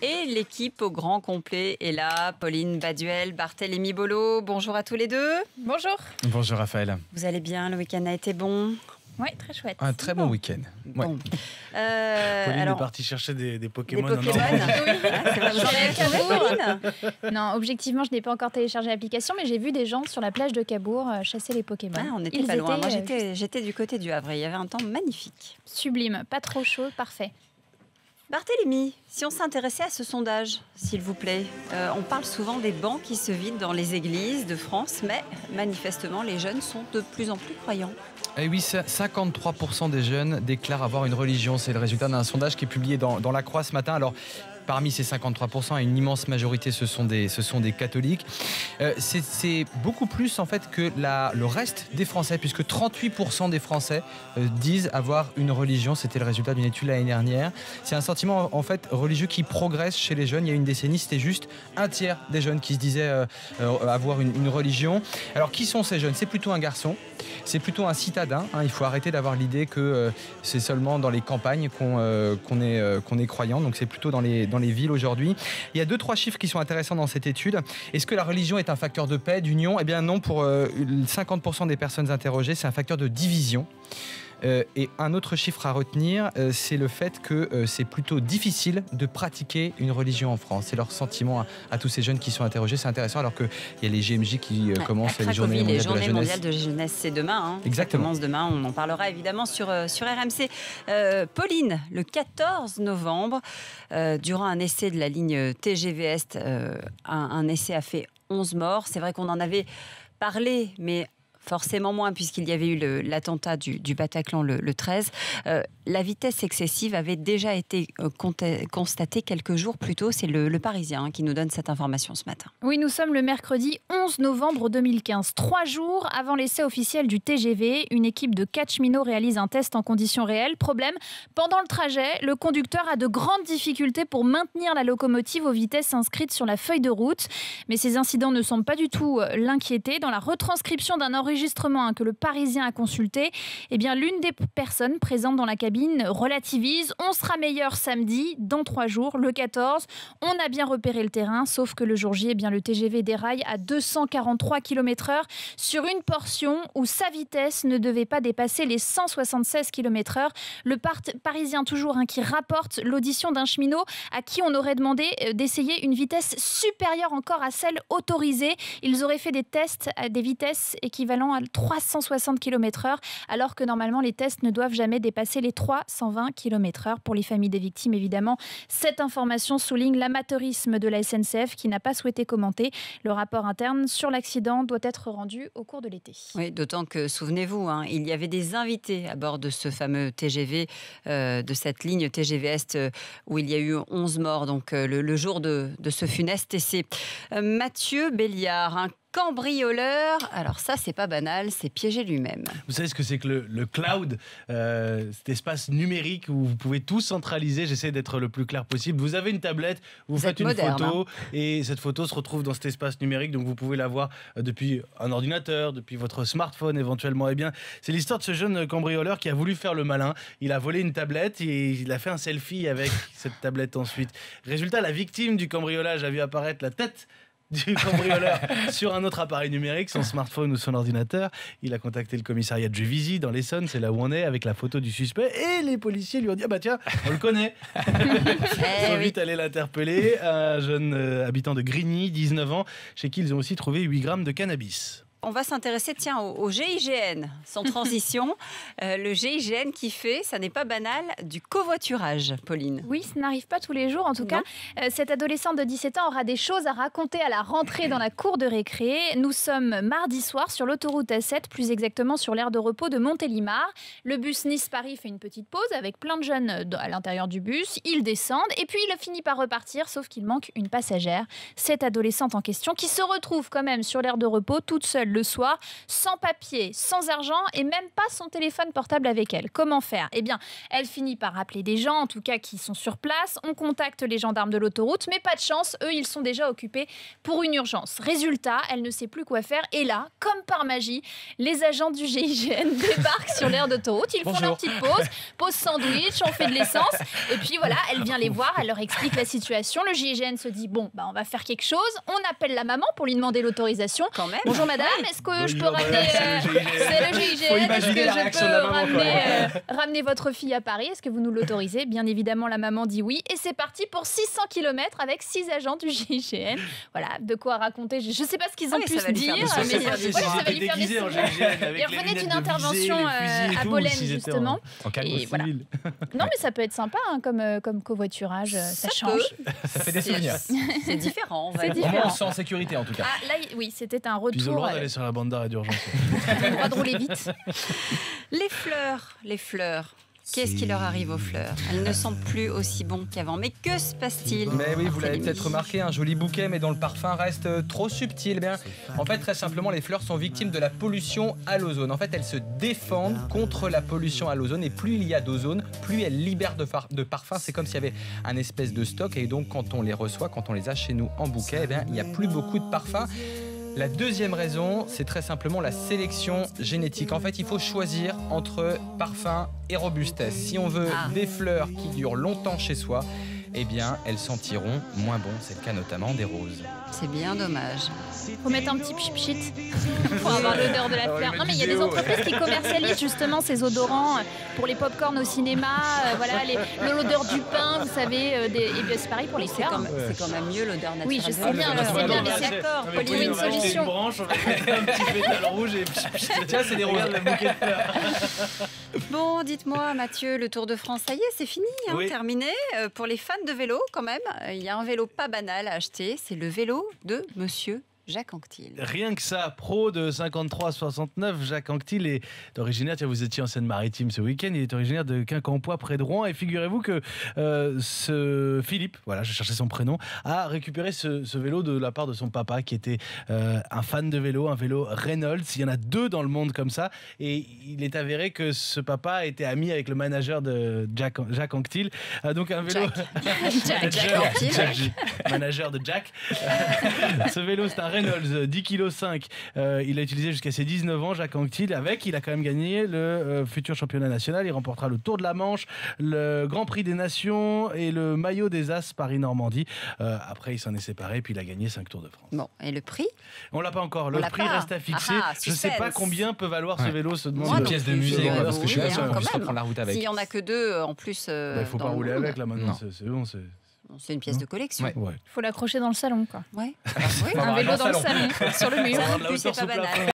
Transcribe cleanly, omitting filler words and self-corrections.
Et l'équipe au grand complet est là. Pauline Baduel, Barthélémy Bolo, bonjour à tous les deux. Bonjour. Bonjour Raphaël. Vous allez bien, le week-end a été bon? Oui, très chouette. Un très bon week-end. Ouais. Bon. Pauline est partie chercher des Pokémon. Des Pokémon. C'est vrai, vous en avez trouvé, Pauline? Non, objectivement, je n'ai pas encore téléchargé l'application, mais j'ai vu des gens sur la plage de Cabourg chasser les Pokémon. Ah, on n'était pas loin. Moi, j'étais du côté du Havre. Il y avait un temps magnifique. Sublime, pas trop chaud, parfait. Barthélémy, si on s'intéressait à ce sondage, s'il vous plaît, on parle souvent des bancs qui se vident dans les églises de France, mais manifestement, les jeunes sont de plus en plus croyants. Et oui, 53% des jeunes déclarent avoir une religion. C'est le résultat d'un sondage qui est publié dans La Croix ce matin. Alors, parmi ces 53%, une immense majorité, ce sont des catholiques. C'est beaucoup plus en fait que le reste des Français, puisque 38% des Français disent avoir une religion. C'était le résultat d'une étude l'année dernière. C'est un sentiment en fait religieux qui progresse chez les jeunes. Il y a une décennie, c'était juste un tiers des jeunes qui se disaient avoir une religion. Alors, qui sont ces jeunes? C'est plutôt un garçon. C'est plutôt un citadin. Il faut arrêter d'avoir l'idée que c'est seulement dans les campagnes qu'on est croyant. Donc c'est plutôt dans les villes aujourd'hui. Il y a 2-3 chiffres qui sont intéressants dans cette étude. Est-ce que la religion est un facteur de paix, d'union? Eh bien non, pour 50% des personnes interrogées, c'est un facteur de division. Et un autre chiffre à retenir, c'est le fait que c'est plutôt difficile de pratiquer une religion en France. C'est leur sentiment à tous ces jeunes qui sont interrogés. C'est intéressant alors qu'il y a les GMJ qui commencent les journées mondiales de la jeunesse. C'est demain. Exactement. Ça commence demain. On en parlera évidemment sur RMC. Pauline, le 14 novembre, durant un essai de la ligne TGV Est, un essai a fait 11 morts. C'est vrai qu'on en avait parlé, mais forcément moins, puisqu'il y avait eu l'attentat du Bataclan le 13. La vitesse excessive avait déjà été constatée quelques jours plus tôt. C'est le Parisien qui nous donne cette information ce matin. Oui, nous sommes le mercredi 11 novembre 2015. 3 jours avant l'essai officiel du TGV, une équipe de 4 cheminots réalise un test en conditions réelles. Problème, pendant le trajet, le conducteur a de grandes difficultés pour maintenir la locomotive aux vitesses inscrites sur la feuille de route. Mais ces incidents ne semblent pas du tout l'inquiéter. Dans la retranscription d'un enregistrement que le Parisien a consulté, eh bien, l'une des personnes présentes dans la cabine relativise. On sera meilleur samedi, dans 3 jours, le 14. On a bien repéré le terrain, sauf que le jour J, eh bien, le TGV déraille à 243 km/h sur une portion où sa vitesse ne devait pas dépasser les 176 km/h. Le Parisien toujours qui rapporte l'audition d'un cheminot à qui on aurait demandé d'essayer une vitesse supérieure encore à celle autorisée. Ils auraient fait des tests à des vitesses équivalentes à 360 km/h, alors que normalement les tests ne doivent jamais dépasser les 320 km/h. Pour les familles des victimes, évidemment, cette information souligne l'amateurisme de la SNCF qui n'a pas souhaité commenter. Le rapport interne sur l'accident doit être rendu au cours de l'été. Oui, d'autant que, souvenez-vous, il y avait des invités à bord de ce fameux TGV, de cette ligne TGV Est, où il y a eu 11 morts, donc le jour de ce funeste essai. Mathieu Béliard, cambrioleur, alors ça c'est pas banal, c'est piéger lui-même. Vous savez ce que c'est que le cloud, cet espace numérique où vous pouvez tout centraliser. J'essaie d'être le plus clair possible. Vous avez une tablette, vous faites une photo et cette photo se retrouve dans cet espace numérique, donc vous pouvez la voir depuis un ordinateur, depuis votre smartphone éventuellement. Eh bien, c'est l'histoire de ce jeune cambrioleur qui a voulu faire le malin. Il a volé une tablette et il a fait un selfie avec cette tablette ensuite. Résultat, la victime du cambriolage a vu apparaître la tête du cambrioleur sur un autre appareil numérique, son smartphone ou son ordinateur. Il a contacté le commissariat de Juvisy dans l'Essonne, c'est là où on est, avec la photo du suspect, et les policiers lui ont dit: ah bah tiens, on le connaît. Ils sont vite allés l'interpeller, un jeune habitant de Grigny, 19 ans, chez qui ils ont aussi trouvé 8 grammes de cannabis. On va s'intéresser au GIGN, sans transition. Le GIGN qui fait, ça n'est pas banal, du covoiturage, Pauline. Oui, ça n'arrive pas tous les jours. En tout cas, cette adolescente de 17 ans aura des choses à raconter à la rentrée dans la cour de récré. Nous sommes mardi soir sur l'autoroute A7, plus exactement sur l'aire de repos de Montélimar. Le bus Nice-Paris fait une petite pause avec plein de jeunes à l'intérieur du bus. Ils descendent et puis il finit par repartir, sauf qu'il manque une passagère. Cette adolescente en question qui se retrouve quand même sur l'aire de repos toute seule seule le soir, sans papier, sans argent et même pas son téléphone portable avec elle. Comment faire ? Eh bien, elle finit par appeler des gens, en tout cas qui sont sur place. On contacte les gendarmes de l'autoroute, mais pas de chance, eux, ils sont déjà occupés pour une urgence. Résultat, elle ne sait plus quoi faire. Et là, comme par magie, les agents du GIGN débarquent sur l'aire d'autoroute. Ils font leur petite pause sandwich, on fait de l'essence. Et puis voilà, elle vient les voir, elle leur explique la situation. Le GIGN se dit, bon, on va faire quelque chose. On appelle la maman pour lui demander l'autorisation. Quand même. Bonjour madame, est-ce que je peux ramener... C'est le GIGN. Faut imaginer la réaction de la maman. Ramener votre fille à Paris, est-ce que vous nous l'autorisez ? Bien évidemment, la maman dit oui. Et c'est parti pour 600 km avec 6 agents du GIGN. Voilà, de quoi raconter. Je ne sais pas ce qu'ils ont pu se dire. Ça va lui faire des GIGN. Il revenait d'une intervention à Bolène, justement. En cagou civil. Non, mais ça peut être sympa comme covoiturage. Ça change. Ça fait des souvenirs. C'est différent. C'est différent. On se sent en sécurité, en tout cas. Ah, là, oui, c'était un retour. Ils ont le droit d'aller sur la bande d'arrêt d'urgence. Ils ont le droit de rouler vite. Les fleurs. Qu'est-ce qui leur arrive aux fleurs ? Elles ne sentent plus aussi bon qu'avant. Mais que se passe-t-il ? Mais oui, vous l'avez peut-être remarqué, un joli bouquet, mais dont le parfum reste trop subtil. Eh bien, en fait, très simplement, les fleurs sont victimes de la pollution à l'ozone. En fait, elles se défendent contre la pollution à l'ozone. Et plus il y a d'ozone, plus elles libèrent de parfum. C'est comme s'il y avait un espèce de stock. Et donc, quand on les reçoit, quand on les a chez nous en bouquet, eh bien, il n'y a plus beaucoup de parfum. La deuxième raison, c'est très simplement la sélection génétique. En fait, il faut choisir entre parfum et robustesse. Si on veut des fleurs qui durent longtemps chez soi, eh bien, elles sentiront moins bon. C'est le cas notamment des roses. C'est bien dommage. Faut mettre un petit pchit pour avoir l'odeur de la fleur. Non, mais il y a des entreprises qui commercialisent justement ces odorants pour les pop-corn au cinéma. Voilà, l'odeur du pain, vous savez. Et bien, c'est pareil pour les fleurs. C'est quand même mieux l'odeur naturelle. Oui, je sais bien, mais c'est d'accord. Faut trouver une solution. Une branche, on va mettre un petit pétale rouge et tiens, c'est des roses. Le bouquet de fleurs. Bon, dites-moi, Mathieu, le Tour de France, ça y est, c'est fini, terminé. Pour les fans de vélo, quand même, il y a un vélo pas banal à acheter. C'est le vélo de Monsieur Jacques Anquetil. Rien que ça, pro de 53-69, Jacques Anquetil est originaire, tiens, vous étiez en Seine-Maritime ce week-end, il est originaire de Quincampoix près de Rouen et figurez-vous que ce Philippe, voilà, je cherchais son prénom, a récupéré ce vélo de la part de son papa qui était un fan de vélo, un vélo Reynolds. Il y en a 2 dans le monde comme ça et il est avéré que ce papa était ami avec le manager de Jacques Anquetil. Donc un vélo... Jacques Anquetil. Manager de Jack. Ce vélo, c'est un Reynolds 10,5 kg. Il a utilisé jusqu'à ses 19 ans, Jacques Anquetil. Il a quand même gagné le futur championnat national. Il remportera le Tour de la Manche, le Grand Prix des Nations et le maillot des As Paris-Normandie. Après, il s'en est séparé puis il a gagné 5 Tours de France. Bon, et le prix ? On l'a pas encore. Le prix reste à fixer. Je ne sais pas combien peut valoir ce vélo. Se demande une pièce de musée. Parce que je suis pas sûr quand qu'on puisse même. prendre la route avec. S'il n'y en a que 2 en plus. Il ne faut pas rouler avec là maintenant. C'est bon. C'est une pièce de collection. Ouais. Il faut l'accrocher dans le salon, quoi. Ouais. Un vélo dans le salon, sur le mur. C'est pas banal.